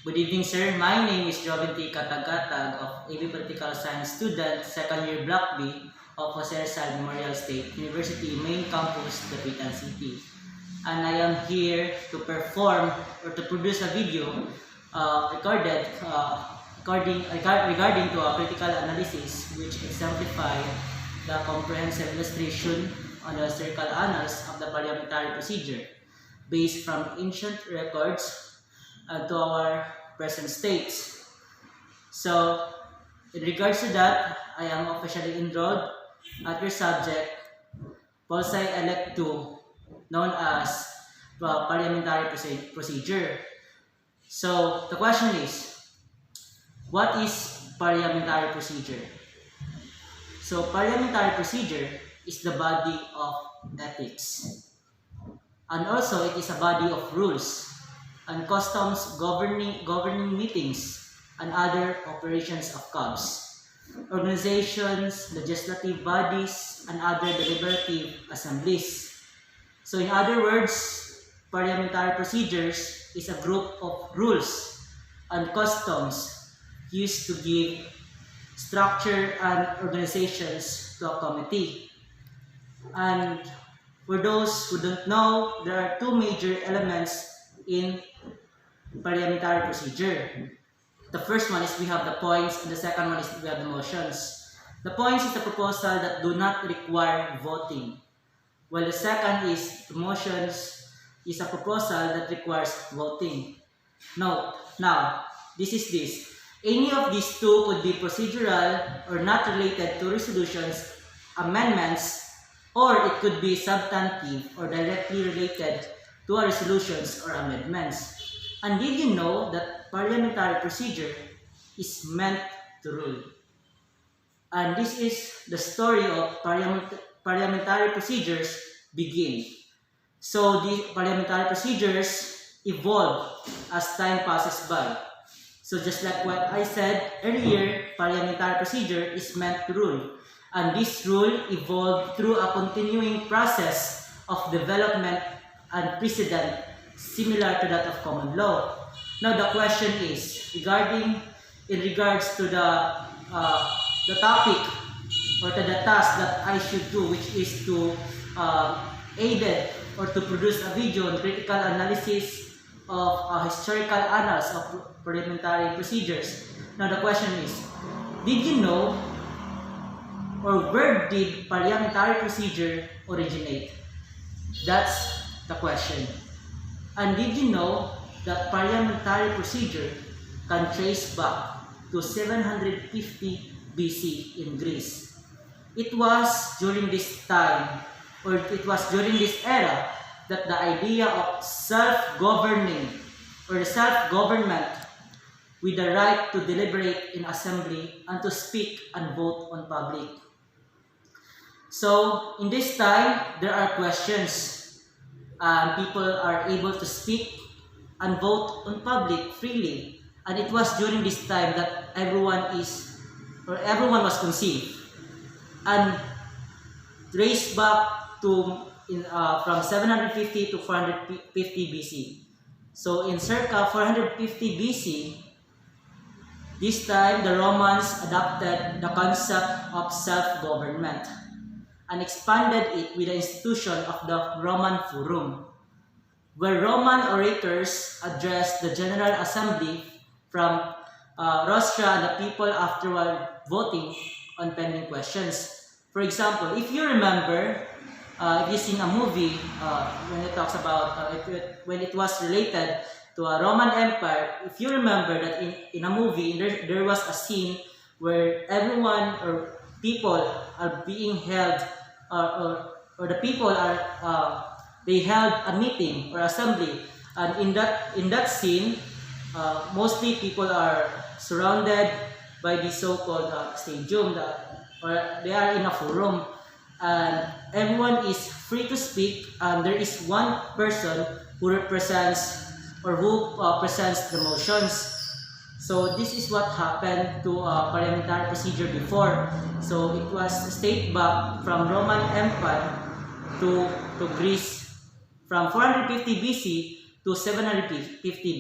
Good evening, sir. My name is Joventi Katag-Katag of AB Political Science student, second year Block B of Jose Rizal Memorial State University, main campus, Dapitan City. And I am here to perform or to produce a video regarding to a critical analysis which exemplify the comprehensive illustration on the historical annals of the parliamentary procedure based from ancient records to our present states. So, in regards to that, I am officially enrolled at your subject, Pulsi Elect 2, known as Parliamentary Procedure. So, the question is, what is parliamentary procedure? So, parliamentary procedure is the body of ethics. And also, it is a body of rules and customs governing meetings and other operations of COBs, organizations, legislative bodies, and other deliberative assemblies. So in other words, parliamentary procedures is a group of rules and customs used to give structure and organizations to a committee. And for those who don't know, there are two major elements in parliamentary procedure. The first one is we have the points, and the second one is we have the motions. The points is the proposal that do not require voting, while the second is the motions is a proposal that requires voting. Note, now, this. Any of these two could be procedural or not related to resolutions, amendments, or it could be substantive or directly related to our resolutions or amendments. And did you know that parliamentary procedure is meant to rule? And this is the story of parliamentary procedures begin. So the parliamentary procedures evolve as time passes by. So just like what I said earlier, parliamentary procedure is meant to rule. And this rule evolved through a continuing process of development and precedent similar to that of common law. Now the question is in regards to the topic or to the task that I should do, which is to aid or to produce a video on critical analysis of historical annals of parliamentary procedures. Now the question is, did you know or where did parliamentary procedure originate? That's the question. And did you know that parliamentary procedure can trace back to 750 BC in Greece? It was during this time, or it was during this era, that the idea of self-governing or self-government with the right to deliberate in assembly and to speak and vote on public. So, in this time, there are questions. People are able to speak and vote on public freely. And it was during this time that everyone was conceived. And traced back to from 750 to 450 BC. So in circa 450 BC, this time the Romans adopted the concept of self-government and expanded it with the institution of the Roman Forum, where Roman orators addressed the General Assembly from rostra and the people afterward voting on pending questions. For example, if you remember, if you've seen a movie when it talks about when it was related to a Roman Empire, if you remember that in a movie there was a scene where everyone or people are being held or the people are they held a meeting or assembly, and in that scene mostly people are surrounded by the so-called stadium, or they are in a forum, and everyone is free to speak, and there is one person who represents or who presents the motions. So this is what happened to parliamentary procedure before. So it was stayed back from Roman Empire to Greece from 450 BC to 750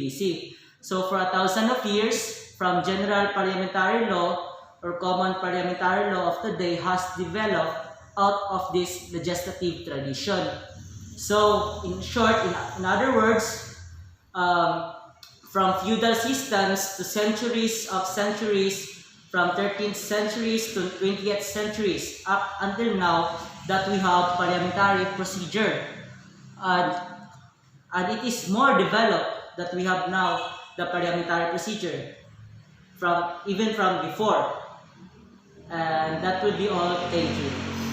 BC. So for 1,000 of years, from general parliamentary law or common parliamentary law of today has developed out of this legislative tradition. So in short, in other words, from feudal systems to centuries of centuries, from 13th centuries to 20th centuries, up until now, that we have parliamentary procedure. And it is more developed that we have now the parliamentary procedure even from before. And that would be all. Thank you.